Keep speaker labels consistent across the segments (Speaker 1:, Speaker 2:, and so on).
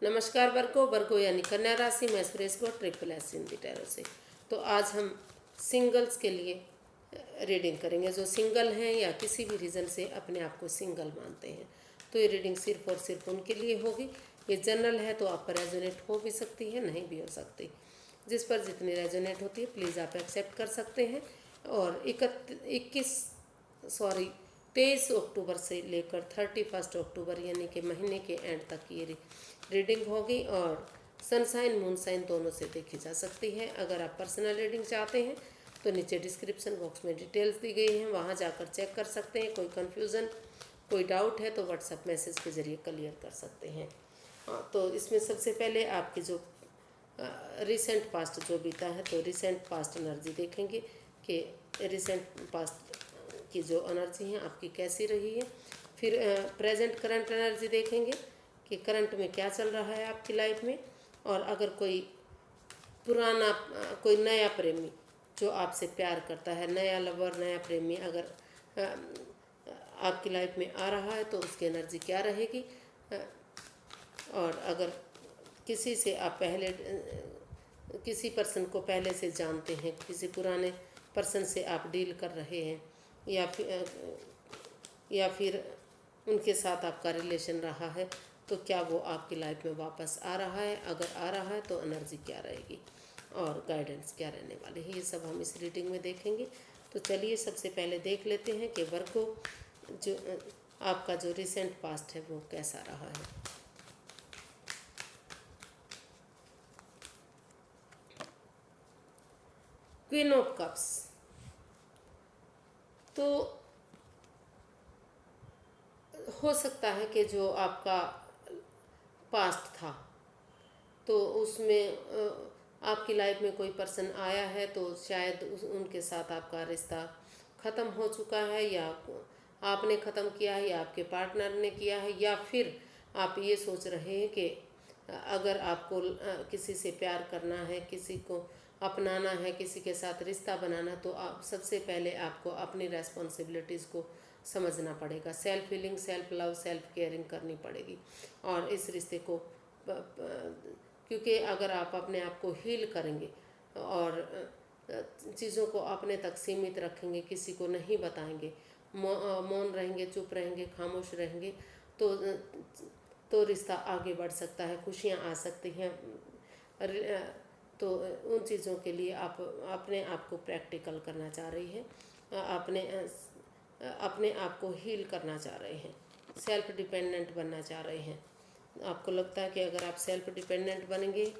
Speaker 1: नमस्कार वर्गो यानी कन्या राशि में सुरेश को ट्रिपल एस हिंदी टैरो से। तो आज हम सिंगल्स के लिए रीडिंग करेंगे। जो सिंगल हैं या किसी भी रीज़न से अपने आप को सिंगल मानते हैं, तो ये रीडिंग सिर्फ और सिर्फ उनके लिए होगी। ये जनरल है तो आप पर रेजोनेट हो भी सकती है, नहीं भी हो सकती। जिस पर जितनी रेजोनेट होती है प्लीज़ आप एक्सेप्ट कर सकते हैं। और 23 अक्टूबर से लेकर 31 अक्टूबर यानी कि महीने के एंड तक ये रीडिंग होगी और सनसाइन मूनसाइन दोनों से देखी जा सकती है। अगर आप पर्सनल रीडिंग चाहते हैं तो नीचे डिस्क्रिप्शन बॉक्स में डिटेल्स दी गई हैं, वहाँ जाकर चेक कर सकते हैं। कोई कन्फ्यूज़न कोई डाउट है तो व्हाट्सएप मैसेज के ज़रिए क्लियर कर सकते हैं। तो इसमें सबसे पहले आपकी जो रिसेंट पास्ट जो बीता है, तो रिसेंट पास्ट एनर्जी देखेंगे कि रिसेंट पास्ट की जो एनर्जी है आपकी कैसी रही है। फिर प्रेजेंट करंट एनर्जी देखेंगे कि करंट में क्या चल रहा है आपकी लाइफ में। और अगर कोई पुराना कोई नया प्रेमी जो आपसे प्यार करता है, नया लवर नया प्रेमी अगर आपकी लाइफ में आ रहा है तो उसकी एनर्जी क्या रहेगी। और अगर किसी से आप पहले किसी पर्सन को पहले से जानते हैं, किसी पुराने पर्सन से आप डील कर रहे हैं या फिर उनके साथ आपका रिलेशन रहा है, तो क्या वो आपकी लाइफ में वापस आ रहा है। अगर आ रहा है तो एनर्जी क्या रहेगी और गाइडेंस क्या रहने वाली है, ये सब हम इस रीडिंग में देखेंगे। तो चलिए सबसे पहले देख लेते हैं कि वर्गो जो आपका जो रिसेंट पास्ट है वो कैसा रहा है। क्वीन ऑफ कप्स, तो हो सकता है कि जो आपका पास्ट था तो उसमें आपकी लाइफ में कोई पर्सन आया है, तो शायद उनके साथ आपका रिश्ता ख़त्म हो चुका है, या आपने ख़त्म किया है या आपके पार्टनर ने किया है, या फिर आप ये सोच रहे हैं कि अगर आपको किसी से प्यार करना है, किसी को अपनाना है, किसी के साथ रिश्ता बनाना, तो आप सबसे पहले आपको अपनी रेस्पॉन्सिबिलिटीज़ को समझना पड़ेगा। Self healing, self love, self caring करनी पड़ेगी। और इस रिश्ते को क्योंकि अगर आप अपने आप को हील करेंगे और चीज़ों को अपने तक सीमित रखेंगे, किसी को नहीं बताएंगे, मौन रहेंगे, चुप रहेंगे, खामोश रहेंगे, तो रिश्ता आगे बढ़ सकता है, खुशियाँ आ सकती हैं। तो उन चीज़ों के लिए आप अपने आप को प्रैक्टिकल करना चाह रही है, अपने आप को हील करना चाह रहे हैं, सेल्फ डिपेंडेंट बनना चाह रहे हैं। आपको लगता है कि अगर आप सेल्फ डिपेंडेंट बनेंगे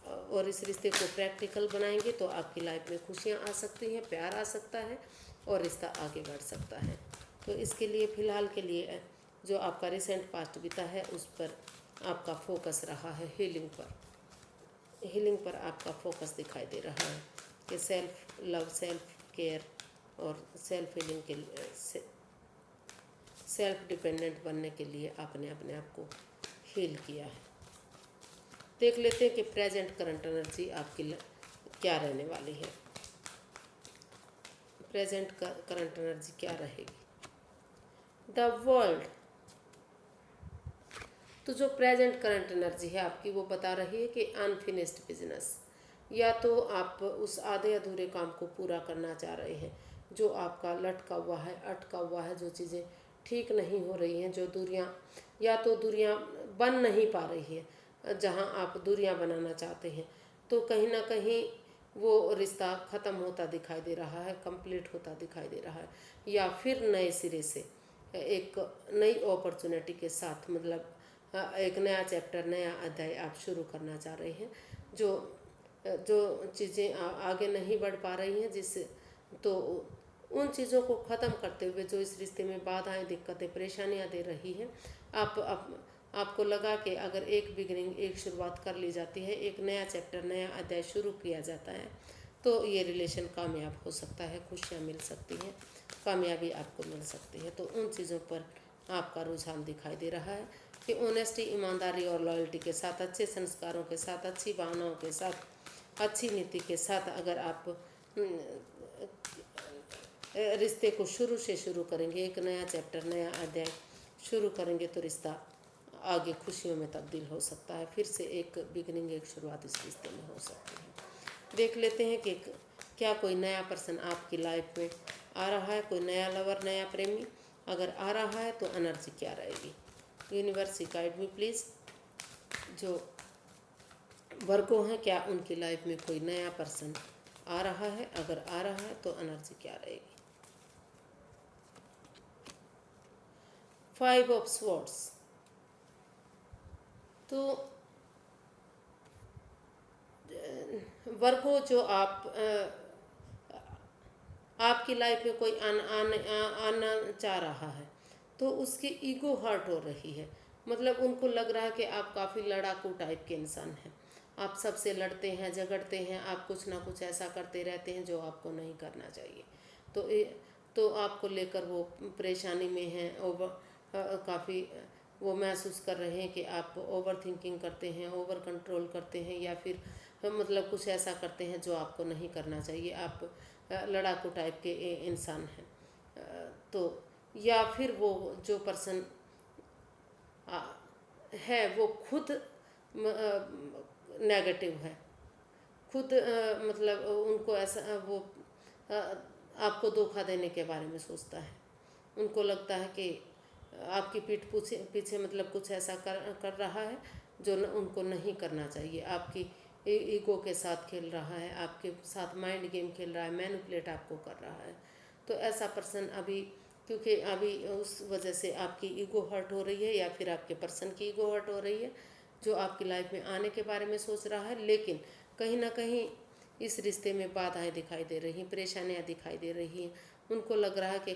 Speaker 1: और इस रिश्ते को प्रैक्टिकल बनाएंगे तो आपकी लाइफ में खुशियाँ आ सकती हैं, प्यार आ सकता है और रिश्ता आगे बढ़ सकता है। तो इसके लिए फ़िलहाल के लिए जो आपका रिसेंट पास्ट बीता है उस पर आपका फोकस रहा है, हीलिंग पर आपका फोकस दिखाई दे रहा है कि सेल्फ लव, सेल्फ केयर और सेल्फ हीलिंग के लिए, सेल्फ डिपेंडेंट बनने के लिए आपने अपने आप को हील किया है। देख लेते हैं कि प्रेजेंट करंट एनर्जी आपकी क्या रहने वाली है। प्रेजेंट करंट एनर्जी क्या रहेगी। द वर्ल्ड, तो जो प्रेजेंट करंट एनर्जी है आपकी वो बता रही है कि अनफिनिश्ड बिजनेस, या तो आप उस आधे अधूरे काम को पूरा करना चाह रहे हैं जो आपका लटका हुआ है, अटका हुआ है, जो चीज़ें ठीक नहीं हो रही हैं, जो दूरियां या तो दूरियां बन नहीं पा रही है, जहां आप दूरियां बनाना चाहते हैं, तो कहीं ना कहीं वो रिश्ता ख़त्म होता दिखाई दे रहा है, कंप्लीट होता दिखाई दे रहा है, या फिर नए सिरे से एक नई अपॉर्चुनिटी के साथ, मतलब एक नया चैप्टर, नया अध्याय आप शुरू करना चाह रहे हैं। जो चीज़ें आगे नहीं बढ़ पा रही हैं, तो उन चीज़ों को ख़त्म करते हुए जो इस रिश्ते में बाधाएं, दिक्कतें, परेशानियां दे रही हैं, आपको लगा कि अगर एक बिगिनिंग, एक शुरुआत कर ली जाती है, एक नया चैप्टर, नया अध्याय शुरू किया जाता है, तो ये रिलेशन कामयाब हो सकता है, खुशियाँ मिल सकती हैं, कामयाबी आपको मिल सकती है। तो उन चीज़ों पर आपका रुझान दिखाई दे रहा है कि ऑनेस्टी, ईमानदारी और लॉयल्टी के साथ, अच्छे संस्कारों के साथ, अच्छी भावनाओं के साथ, अच्छी नीति के साथ अगर आप रिश्ते को शुरू से शुरू करेंगे, एक नया चैप्टर, नया अध्याय शुरू करेंगे, तो रिश्ता आगे खुशियों में तब्दील हो सकता है। फिर से एक बिगनिंग, एक शुरुआत इस रिश्ते में हो सकती है। देख लेते हैं कि क्या कोई नया पर्सन आपकी लाइफ में आ रहा है, कोई नया लवर, नया प्रेमी। अगर आ रहा है तो एनर्जी क्या रहेगी। Universe guide me please. जो वर्गो हैं, क्या उनकी लाइफ में कोई नया पर्सन आ रहा है? अगर आ रहा है तो एनर्जी क्या रहेगी। 5 ऑफ स्वॉर्ड्स। तो वर्गो, जो आपकी लाइफ में कोई आना चाह रहा है तो उसकी ईगो हर्ट हो रही है। मतलब उनको लग रहा है कि आप काफ़ी लड़ाकू टाइप के इंसान हैं। आप सबसे लड़ते हैं, झगड़ते हैं, आप कुछ ना कुछ ऐसा करते रहते हैं जो आपको नहीं करना चाहिए। तो आपको लेकर वो परेशानी में हैं। काफ़ी वो महसूस कर रहे हैं कि आप ओवर थिंकिंग करते हैं, ओवर कंट्रोल करते हैं, या फिर मतलब कुछ ऐसा करते हैं जो आपको नहीं करना चाहिए। आप लड़ाकू टाइप के इंसान हैं। तो या फिर वो जो पर्सन है वो खुद नेगेटिव है, खुद मतलब उनको ऐसा वो आपको धोखा देने के बारे में सोचता है। उनको लगता है कि आपकी पीठ पीछे मतलब कुछ ऐसा कर रहा है जो उनको नहीं करना चाहिए। आपकी ईगो के साथ खेल रहा है, आपके साथ माइंड गेम खेल रहा है, मैनिपुलेट आपको कर रहा है। तो ऐसा पर्सन अभी, क्योंकि अभी उस वजह से आपकी ईगो हर्ट हो रही है, या फिर आपके पर्सन की ईगो हर्ट हो रही है, जो आपकी लाइफ में आने के बारे में सोच रहा है। लेकिन कहीं ना कहीं इस रिश्ते में बाधाएं दिखाई दे रही हैं, परेशानियां दिखाई दे रही हैं। उनको लग रहा है कि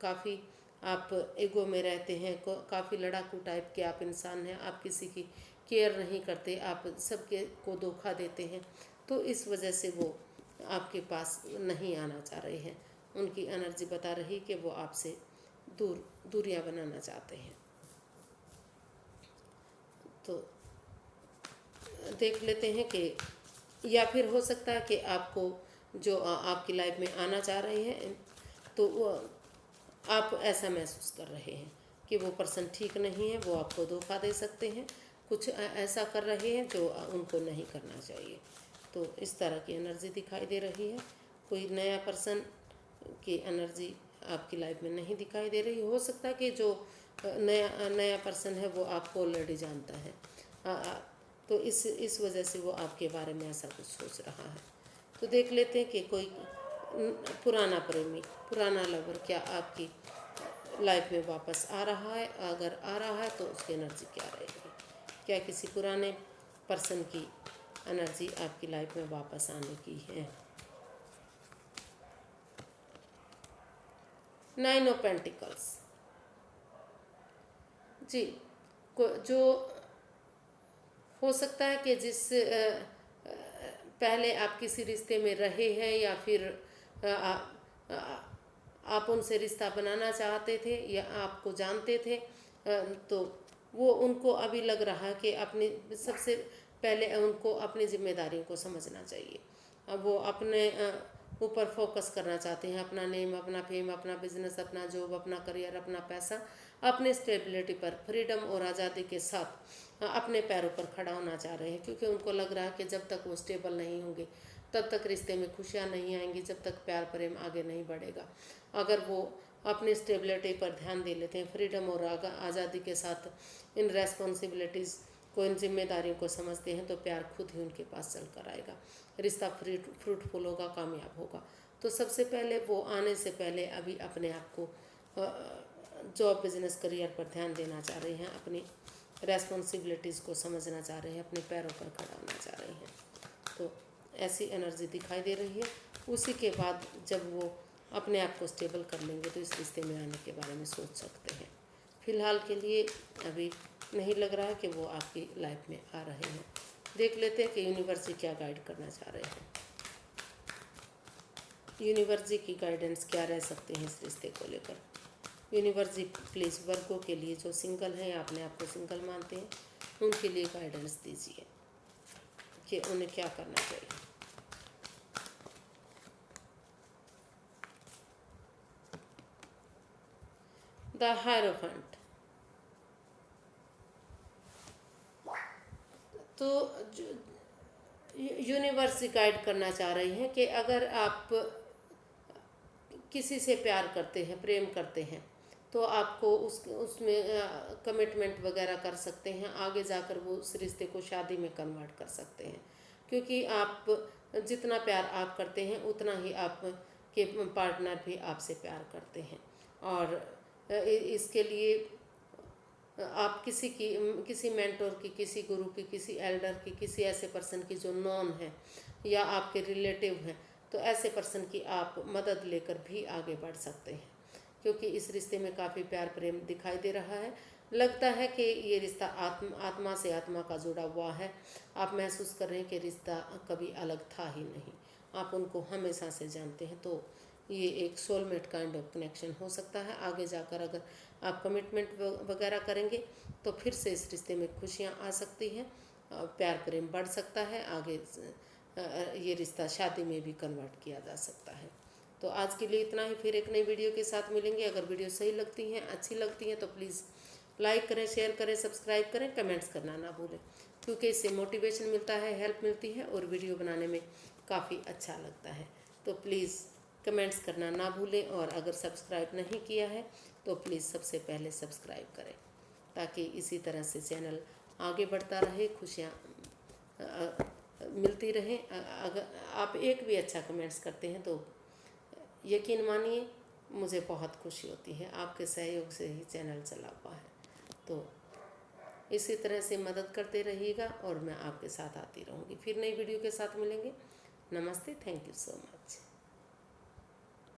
Speaker 1: काफ़ी आप ईगो में रहते हैं, काफ़ी लड़ाकू टाइप के आप इंसान हैं। आप किसी की केयर नहीं करते, आप सबके को धोखा देते हैं। तो इस वजह से वो आपके पास नहीं आना चाह रहे हैं। उनकी एनर्जी बता रही कि वो आपसे दूरियां बनाना चाहते हैं। तो देख लेते हैं कि या फिर हो सकता है कि आपको जो आपकी लाइफ में आना चाह रहे हैं, तो वो आप ऐसा महसूस कर रहे हैं कि वो पर्सन ठीक नहीं है, वो आपको धोखा दे सकते हैं, कुछ ऐसा कर रहे हैं जो उनको नहीं करना चाहिए। तो इस तरह की एनर्जी दिखाई दे रही है। कोई नया पर्सन की एनर्जी आपकी लाइफ में नहीं दिखाई दे रही। हो सकता है कि जो नया पर्सन है वो आपको ऑलरेडी जानता है। तो इस वजह से वो आपके बारे में ऐसा कुछ सोच रहा है। तो देख लेते हैं कि कोई पुराना प्रेमी, पुराना लवर क्या आपकी लाइफ में वापस आ रहा है। अगर आ रहा है तो उसकी एनर्जी क्या रहेगी। क्या किसी पुराने पर्सन की एनर्जी आपकी लाइफ में वापस आने की है। 9 ऑफ पेंटिकल्स। जी, जो हो सकता है कि जिस पहले आप किसी रिश्ते में रहे हैं, या फिर आप उनसे रिश्ता बनाना चाहते थे या आपको जानते थे, तो वो उनको अभी लग रहा है कि अपनी सबसे पहले उनको अपनी जिम्मेदारियों को समझना चाहिए। अब वो अपने ऊपर फोकस करना चाहते हैं, अपना नेम, अपना फेम, अपना बिजनेस, अपना जॉब, अपना करियर, अपना पैसा, अपने स्टेबिलिटी पर फ्रीडम और आज़ादी के साथ अपने पैरों पर खड़ा होना चाह रहे हैं। क्योंकि उनको लग रहा है कि जब तक वो स्टेबल नहीं होंगे तब तक रिश्ते में खुशियाँ नहीं आएंगी, जब तक प्यार प्रेम आगे नहीं बढ़ेगा। अगर वो अपनी स्टेबिलिटी पर ध्यान दे लेते हैं, फ्रीडम और आज़ादी के साथ इन रेस्पॉन्सिबिलिटीज़ को, इन जिम्मेदारियों को समझते हैं, तो प्यार खुद ही उनके पास चल कर आएगा। रिश्ता फ्रूटफुल होगा, कामयाब होगा। तो सबसे पहले वो आने से पहले अभी अपने आप को जॉब, बिजनेस, करियर पर ध्यान देना चाह रहे हैं, अपनी रेस्पॉन्सिबिलिटीज़ को समझना चाह रहे हैं, अपने पैरों पर खड़ा होना चाह रहे हैं। तो ऐसी एनर्जी दिखाई दे रही है। उसी के बाद जब वो अपने आप को स्टेबल कर लेंगे तो इस रिश्ते में आने के बारे में सोच सकते हैं। फिलहाल के लिए अभी नहीं लग रहा है कि वो आपकी लाइफ में आ रहे हैं। देख लेते हैं कि यूनिवर्स जी क्या गाइड करना चाह रहे हैं। यूनिवर्स जी की गाइडेंस क्या रह सकते हैं इस रिश्ते को लेकर। यूनिवर्स जी प्लीज़ वर्गों के लिए जो सिंगल हैं या अपने आप को सिंगल मानते हैं, उनके लिए गाइडेंस दीजिए कि उन्हें क्या करना चाहिए। The hierophant. तो यूनिवर्स गाइड करना चाह रही हैं कि अगर आप किसी से प्यार करते हैं, प्रेम करते हैं, तो आपको उसमें कमिटमेंट वगैरह कर सकते हैं। आगे जाकर वो उस रिश्ते को शादी में कन्वर्ट कर सकते हैं, क्योंकि आप जितना प्यार आप करते हैं उतना ही आप के पार्टनर भी आपसे प्यार करते हैं। और इसके लिए आप किसी मेंटोर की, किसी गुरु की, किसी एल्डर की, किसी ऐसे पर्सन की जो नॉन है या आपके रिलेटिव हैं, तो ऐसे पर्सन की आप मदद लेकर भी आगे बढ़ सकते हैं, क्योंकि इस रिश्ते में काफ़ी प्यार प्रेम दिखाई दे रहा है। लगता है कि ये रिश्ता आत्मा से आत्मा का जुड़ा हुआ है। आप महसूस कर रहे हैं कि रिश्ता कभी अलग था ही नहीं, आप उनको हमेशा से जानते हैं। तो ये एक सोलमेट काइंड ऑफ कनेक्शन हो सकता है। आगे जाकर अगर आप कमिटमेंट वगैरह करेंगे तो फिर से इस रिश्ते में खुशियाँ आ सकती हैं, प्यार प्रेम बढ़ सकता है, आगे ये रिश्ता शादी में भी कन्वर्ट किया जा सकता है। तो आज के लिए इतना ही, फिर एक नई वीडियो के साथ मिलेंगे। अगर वीडियो सही लगती हैं, अच्छी लगती हैं, तो प्लीज़ लाइक करें, शेयर करें, सब्सक्राइब करें, कमेंट्स करना ना भूलें, क्योंकि इससे मोटिवेशन मिलता है, हेल्प मिलती है और वीडियो बनाने में काफ़ी अच्छा लगता है। तो प्लीज़ कमेंट्स करना ना भूलें, और अगर सब्सक्राइब नहीं किया है तो प्लीज़ सबसे पहले सब्सक्राइब करें, ताकि इसी तरह से चैनल आगे बढ़ता रहे, खुशियाँ मिलती रहें। अगर आप एक भी अच्छा कमेंट्स करते हैं तो यकीन मानिए मुझे बहुत खुशी होती है। आपके सहयोग से ही चैनल चला हुआ है, तो इसी तरह से मदद करते रहिएगा और मैं आपके साथ आती रहूँगी। फिर नई वीडियो के साथ मिलेंगे। नमस्ते, थैंक यू सो मच।